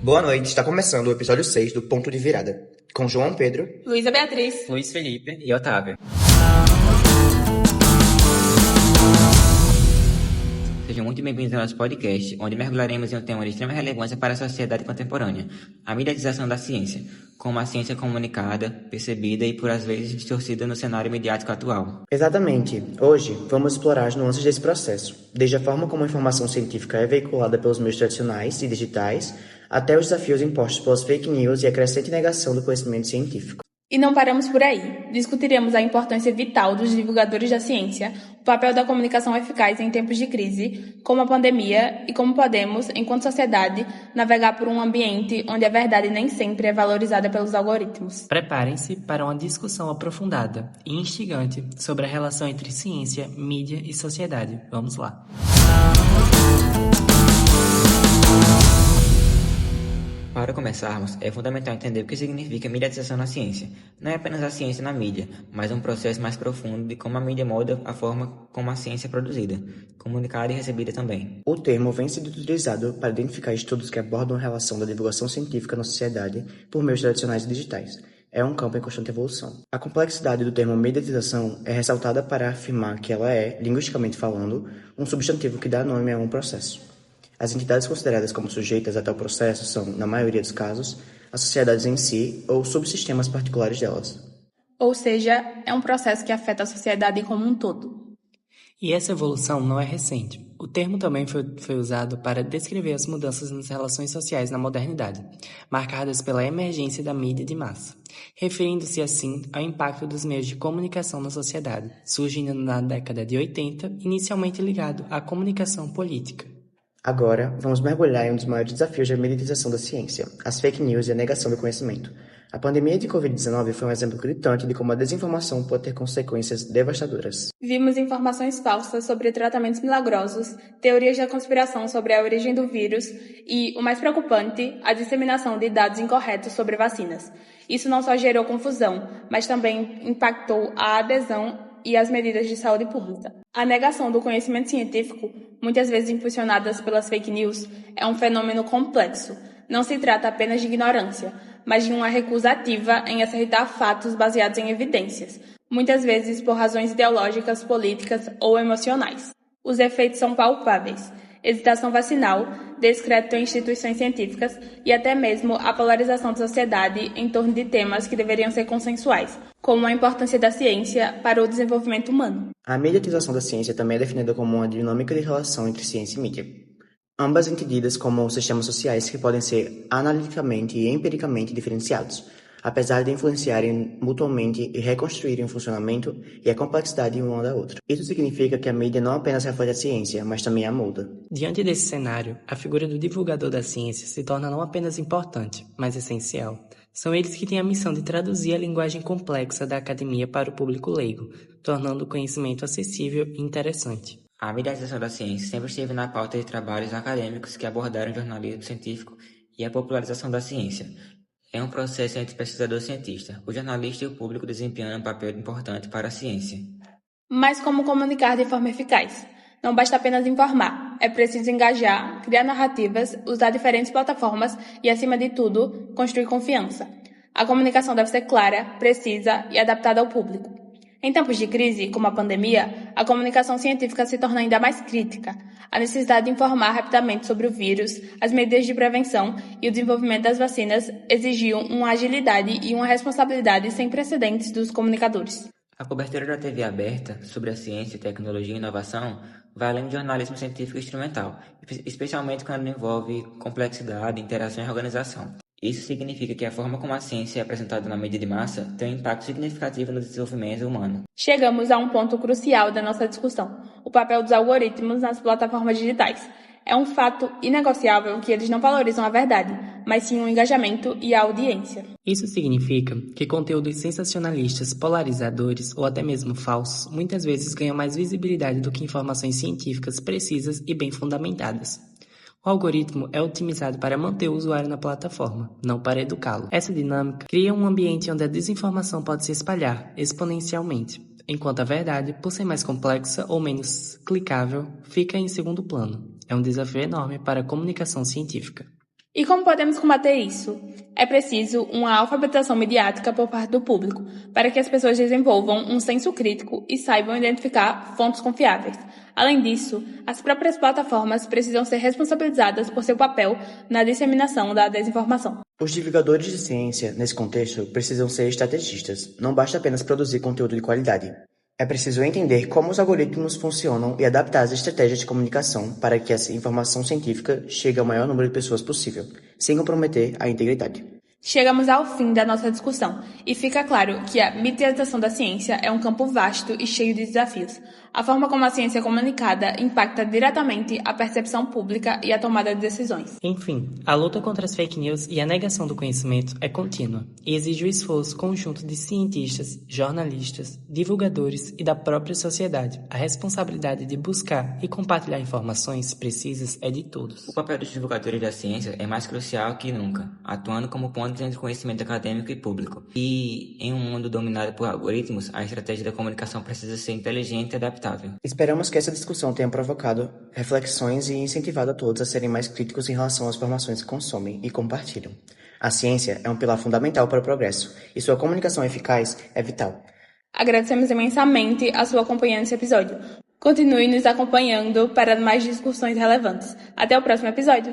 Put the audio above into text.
Boa noite, está começando o episódio 6 do Ponto de Virada, com João Pedro, Luísa Beatriz, Luiz Felipe e Otávio. Sejam muito bem-vindos ao nosso podcast, onde mergulharemos em um tema de extrema relevância para a sociedade contemporânea, a mediatização da ciência, como a ciência comunicada, percebida e por às vezes distorcida no cenário midiático atual. Exatamente. Hoje, vamos explorar as nuances desse processo, desde a forma como a informação científica é veiculada pelos meios tradicionais e digitais, até os desafios impostos pelas fake news e a crescente negação do conhecimento científico. E não paramos por aí. Discutiremos a importância vital dos divulgadores da ciência, o papel da comunicação eficaz em tempos de crise, como a pandemia e como podemos, enquanto sociedade, navegar por um ambiente onde a verdade nem sempre é valorizada pelos algoritmos. Preparem-se para uma discussão aprofundada e instigante sobre a relação entre ciência, mídia e sociedade. Vamos lá! Para começarmos, é fundamental entender o que significa mediatização na ciência. Não é apenas a ciência na mídia, mas um processo mais profundo de como a mídia molda a forma como a ciência é produzida, comunicada e recebida também. O termo vem sendo utilizado para identificar estudos que abordam a relação da divulgação científica na sociedade por meios tradicionais e digitais. É um campo em constante evolução. A complexidade do termo mediatização é ressaltada para afirmar que ela é, linguisticamente falando, um substantivo que dá nome a um processo. As entidades consideradas como sujeitas a tal processo são, na maioria dos casos, as sociedades em si ou subsistemas particulares delas. Ou seja, é um processo que afeta a sociedade como um todo. E essa evolução não é recente. O termo também foi usado para descrever as mudanças nas relações sociais na modernidade, marcadas pela emergência da mídia de massa, referindo-se assim ao impacto dos meios de comunicação na sociedade, surgindo na década de 80, inicialmente ligado à comunicação política. Agora, vamos mergulhar em um dos maiores desafios da mediatização da ciência, as fake news e a negação do conhecimento. A pandemia de Covid-19 foi um exemplo gritante de como a desinformação pode ter consequências devastadoras. Vimos informações falsas sobre tratamentos milagrosos, teorias da conspiração sobre a origem do vírus e, o mais preocupante, a disseminação de dados incorretos sobre vacinas. Isso não só gerou confusão, mas também impactou a adesão e as medidas de saúde pública. A negação do conhecimento científico, muitas vezes impulsionadas pelas fake news, é um fenômeno complexo. Não se trata apenas de ignorância, mas de uma recusa ativa em aceitar fatos baseados em evidências, muitas vezes por razões ideológicas, políticas ou emocionais. Os efeitos são palpáveis: hesitação vacinal, descrédito em instituições científicas e até mesmo a polarização da sociedade em torno de temas que deveriam ser consensuais, como a importância da ciência para o desenvolvimento humano. A mediatização da ciência também é definida como uma dinâmica de relação entre ciência e mídia, ambas entendidas como sistemas sociais que podem ser analiticamente e empiricamente diferenciados, apesar de influenciarem mutuamente e reconstruírem o funcionamento e a complexidade uma da outra. Isso significa que a mídia não apenas reflete a ciência, mas também a molda. Diante desse cenário, a figura do divulgador da ciência se torna não apenas importante, mas essencial. São eles que têm a missão de traduzir a linguagem complexa da academia para o público leigo, tornando o conhecimento acessível e interessante. A mediatização da ciência sempre esteve na pauta de trabalhos acadêmicos que abordaram o jornalismo científico e a popularização da ciência. É um processo entre pesquisador e cientista, o jornalista e o público desempenhando um papel importante para a ciência. Mas como comunicar de forma eficaz? Não basta apenas informar, é preciso engajar, criar narrativas, usar diferentes plataformas e, acima de tudo, construir confiança. A comunicação deve ser clara, precisa e adaptada ao público. Em tempos de crise, como a pandemia, a comunicação científica se torna ainda mais crítica. A necessidade de informar rapidamente sobre o vírus, as medidas de prevenção e o desenvolvimento das vacinas exigiam uma agilidade e uma responsabilidade sem precedentes dos comunicadores. A cobertura da TV aberta sobre a ciência, tecnologia e inovação vai além do jornalismo científico instrumental, especialmente quando envolve complexidade, interação e organização. Isso significa que a forma como a ciência é apresentada na mídia de massa tem um impacto significativo no desenvolvimento humano. Chegamos a um ponto crucial da nossa discussão: o papel dos algoritmos nas plataformas digitais. É um fato inegociável que eles não valorizam a verdade, mas sim o engajamento e a audiência. Isso significa que conteúdos sensacionalistas, polarizadores ou até mesmo falsos muitas vezes ganham mais visibilidade do que informações científicas precisas e bem fundamentadas. O algoritmo é otimizado para manter o usuário na plataforma, não para educá-lo. Essa dinâmica cria um ambiente onde a desinformação pode se espalhar exponencialmente, enquanto a verdade, por ser mais complexa ou menos clicável, fica em segundo plano. É um desafio enorme para a comunicação científica. E como podemos combater isso? É preciso uma alfabetização midiática por parte do público, para que as pessoas desenvolvam um senso crítico e saibam identificar fontes confiáveis. Além disso, as próprias plataformas precisam ser responsabilizadas por seu papel na disseminação da desinformação. Os divulgadores de ciência, nesse contexto, precisam ser estrategistas. Não basta apenas produzir conteúdo de qualidade. É preciso entender como os algoritmos funcionam e adaptar as estratégias de comunicação para que essa informação científica chegue ao maior número de pessoas possível, sem comprometer a integridade. Chegamos ao fim da nossa discussão e fica claro que a mediatização da ciência é um campo vasto e cheio de desafios. A forma como a ciência é comunicada impacta diretamente a percepção pública e a tomada de decisões. Enfim, a luta contra as fake news e a negação do conhecimento é contínua e exige o esforço conjunto de cientistas, jornalistas, divulgadores e da própria sociedade. A responsabilidade de buscar e compartilhar informações precisas é de todos. O papel dos divulgadores da ciência é mais crucial que nunca, atuando como ponte entre conhecimento acadêmico e público. E, em um mundo dominado por algoritmos, a estratégia da comunicação precisa ser inteligente e adaptável. Esperamos que essa discussão tenha provocado reflexões e incentivado a todos a serem mais críticos em relação às informações que consomem e compartilham. A ciência é um pilar fundamental para o progresso e sua comunicação eficaz é vital. Agradecemos imensamente a sua companhia nesse episódio. Continue nos acompanhando para mais discussões relevantes. Até o próximo episódio!